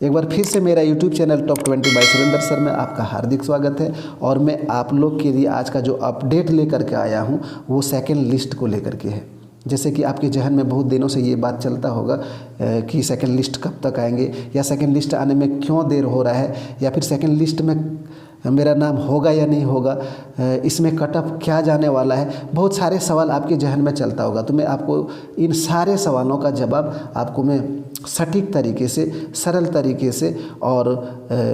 एक बार फिर से मेरा YouTube channel top 20 by Surendra sir में आपका हार्दिक स्वागत है। और मैं आप लोग के लिए आज का जो अपडेट लेकर के आया हूँ वो सेकंड लिस्ट को लेकर के है। जैसे कि आपके जहन में बहुत दिनों से ये बात चलता होगा कि सेकंड लिस्ट कब तक आएंगे, या सेकंड लिस्ट आने में क्यों देर हो रहा है, या फिर सेकंड लिस्ट में मेरा नाम होगा या नहीं होगा, इसमें कट ऑफ क्या जाने वाला है। बहुत सारे सवाल आपके जहन में चलता होगा। तो मैं आपको इन सारे सवालों का जवाब आपको मैं सटीक तरीके से, सरल तरीके से और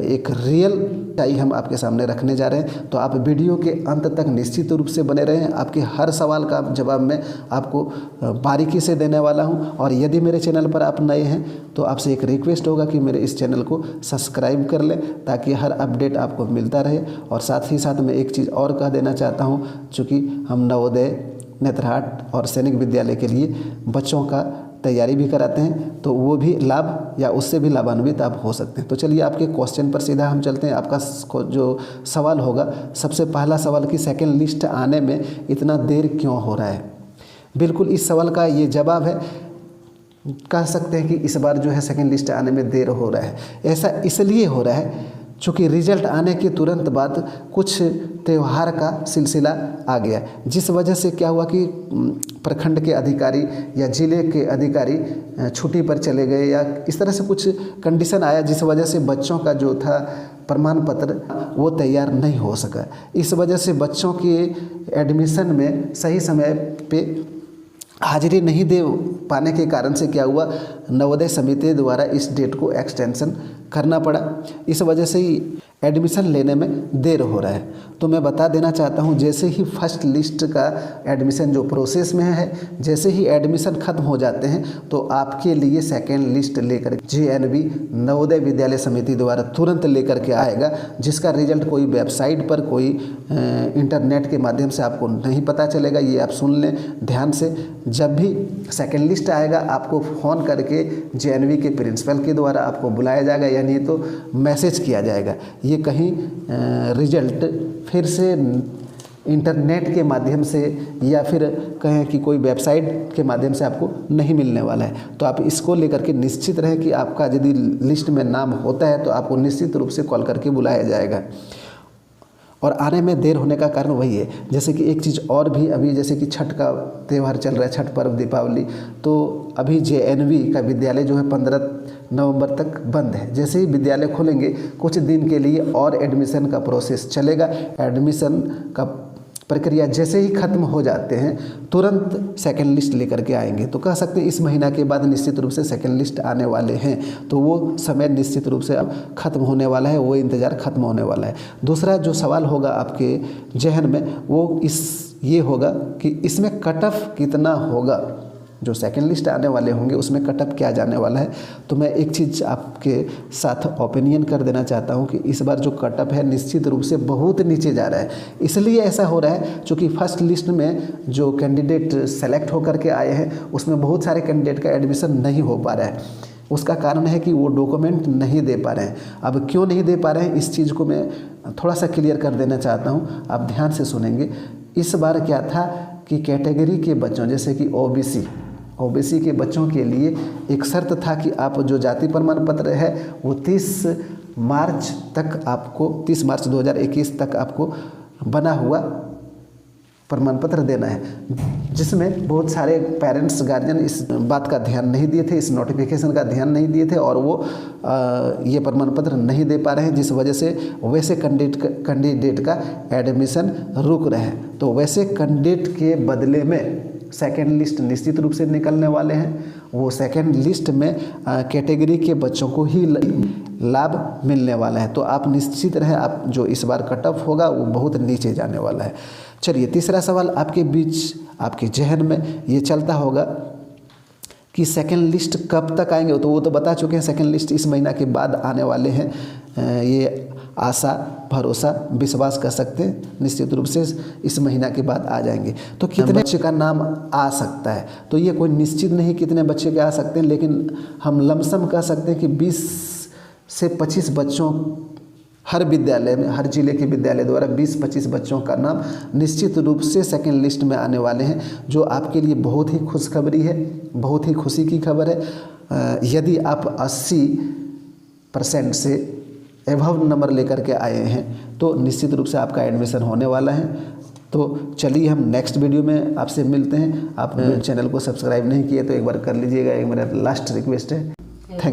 एक रियल टाई हम आपके सामने रखने जा रहे हैं। तो आप वीडियो के अंत तक निश्चित रूप से बने रहें। आपके हर सवाल का जवाब मैं आपको बारीकी से देने वाला हूं। और यदि मेरे चैनल पर आप नए हैं तो आपसे एक रिक्वेस्ट होगा कि मेरे इस चैनल को सब्सक्राइब कर लें ताकि हर अपडेट आपको मिलता रहे। और साथ ही साथ मैं एक चीज़ और कह देना चाहता हूँ, चूँकि हम नवोदय, नेत्रहाट और सैनिक विद्यालय के लिए बच्चों का तैयारी भी कराते हैं, तो वो भी लाभ या उससे भी लाभान्वित आप हो सकते हैं। तो चलिए आपके क्वेश्चन पर सीधा हम चलते हैं। आपका जो सवाल होगा, सबसे पहला सवाल कि सेकंड लिस्ट आने में इतना देर क्यों हो रहा है। बिल्कुल इस सवाल का ये जवाब है, कह सकते हैं कि इस बार जो है सेकंड लिस्ट आने में देर हो रहा है। ऐसा इसलिए हो रहा है चूँकि रिजल्ट आने के तुरंत बाद कुछ त्यौहार का सिलसिला आ गया, जिस वजह से क्या हुआ कि प्रखंड के अधिकारी या ज़िले के अधिकारी छुट्टी पर चले गए, या इस तरह से कुछ कंडीशन आया जिस वजह से बच्चों का जो था प्रमाण पत्र वो तैयार नहीं हो सका। इस वजह से बच्चों के एडमिशन में सही समय पे हाजिरी नहीं दे पाने के कारण से क्या हुआ, नवोदय समिति द्वारा इस डेट को एक्सटेंशन करना पड़ा। इस वजह से ही एडमिशन लेने में देर हो रहा है। तो मैं बता देना चाहता हूं, जैसे ही फर्स्ट लिस्ट का एडमिशन जो प्रोसेस में है, जैसे ही एडमिशन ख़त्म हो जाते हैं तो आपके लिए सेकेंड लिस्ट लेकर JNV नवोदय विद्यालय समिति द्वारा तुरंत लेकर के आएगा, जिसका रिजल्ट कोई वेबसाइट पर, कोई इंटरनेट के माध्यम से आपको नहीं पता चलेगा। ये आप सुन लें ध्यान से। जब भी सेकेंड लिस्ट आएगा आपको फ़ोन करके JNV के प्रिंसिपल के द्वारा आपको बुलाया जाएगा, या नहीं तो मैसेज किया जाएगा। ये कहीं रिजल्ट फिर से इंटरनेट के माध्यम से या फिर कहें कि कोई वेबसाइट के माध्यम से आपको नहीं मिलने वाला है। तो आप इसको लेकर के निश्चित रहें कि आपका यदि लिस्ट में नाम होता है तो आपको निश्चित रूप से कॉल करके बुलाया जाएगा। और आने में देर होने का कारण वही है। जैसे कि एक चीज़ और भी, अभी जैसे कि छठ का त्यौहार चल रहा है, छठ पर्व, दीपावली, तो अभी JNV का विद्यालय जो है 15 नवंबर तक बंद है। जैसे ही विद्यालय खोलेंगे कुछ दिन के लिए और एडमिशन का प्रोसेस चलेगा। एडमिशन का प्रक्रिया जैसे ही ख़त्म हो जाते हैं तुरंत सेकंड लिस्ट लेकर के आएंगे। तो कह सकते हैं इस महीना के बाद निश्चित रूप से सेकंड लिस्ट आने वाले हैं। तो वो समय निश्चित रूप से अब ख़त्म होने वाला है, वो इंतज़ार ख़त्म होने वाला है। दूसरा जो सवाल होगा आपके जहन में वो ये होगा कि इसमें कट ऑफ कितना होगा। जो सेकंड लिस्ट आने वाले होंगे उसमें कट ऑफ क्या जाने वाला है। तो मैं एक चीज़ आपके साथ ओपिनियन कर देना चाहता हूं कि इस बार जो कट ऑफ है निश्चित रूप से बहुत नीचे जा रहा है। इसलिए ऐसा हो रहा है क्योंकि फर्स्ट लिस्ट में जो कैंडिडेट सेलेक्ट होकर के आए हैं उसमें बहुत सारे कैंडिडेट का एडमिशन नहीं हो पा रहा है। उसका कारण है कि वो डॉक्यूमेंट नहीं दे पा रहे हैं। अब क्यों नहीं दे पा रहे हैं इस चीज़ को मैं थोड़ा सा क्लियर कर देना चाहता हूँ, आप ध्यान से सुनेंगे। इस बार क्या था कि कैटेगरी के बच्चों जैसे कि OBC के बच्चों के लिए एक शर्त था कि आप जो जाति प्रमाण पत्र है वो 30 मार्च 2021 तक आपको बना हुआ प्रमाण पत्र देना है, जिसमें बहुत सारे पेरेंट्स, गार्जियन इस बात का ध्यान नहीं दिए थे, इस नोटिफिकेशन का ध्यान नहीं दिए थे और वो ये प्रमाण पत्र नहीं दे पा रहे हैं, जिस वजह से वैसे कैंडिडेट का एडमिशन रुक रहे हैं। तो वैसे कैंडिडेट के बदले में सेकेंड लिस्ट निश्चित रूप से निकलने वाले हैं। वो सेकेंड लिस्ट में कैटेगरी के बच्चों को ही लाभ मिलने वाला है। तो आप निश्चित रहें, आप जो इस बार कट ऑफ होगा वो बहुत नीचे जाने वाला है। चलिए तीसरा सवाल आपके बीच, आपके जहन में ये चलता होगा कि सेकेंड लिस्ट कब तक आएंगे। तो वो तो बता चुके हैं, सेकेंड लिस्ट इस महीना के बाद आने वाले हैं। ये आशा, भरोसा, विश्वास कर सकते हैं निश्चित रूप से इस महीना के बाद आ जाएंगे। तो कितने बच्चे का नाम आ सकता है, तो ये कोई निश्चित नहीं कितने बच्चे के आ सकते हैं, लेकिन हम लमसम कह सकते हैं कि 20 से 25 बच्चों हर विद्यालय में, हर जिले के विद्यालय द्वारा 20-25 बच्चों का नाम निश्चित रूप से सेकेंड लिस्ट में आने वाले हैं, जो आपके लिए बहुत ही खुशखबरी है, बहुत ही खुशी की खबर है। यदि आप 80 % से एभव नंबर लेकर के आए हैं तो निश्चित रूप से आपका एडमिशन होने वाला है। तो चलिए हम नेक्स्ट वीडियो में आपसे मिलते हैं। आप चैनल को सब्सक्राइब नहीं किए तो एक बार कर लीजिएगा, एक मेरा लास्ट रिक्वेस्ट है। Thank you.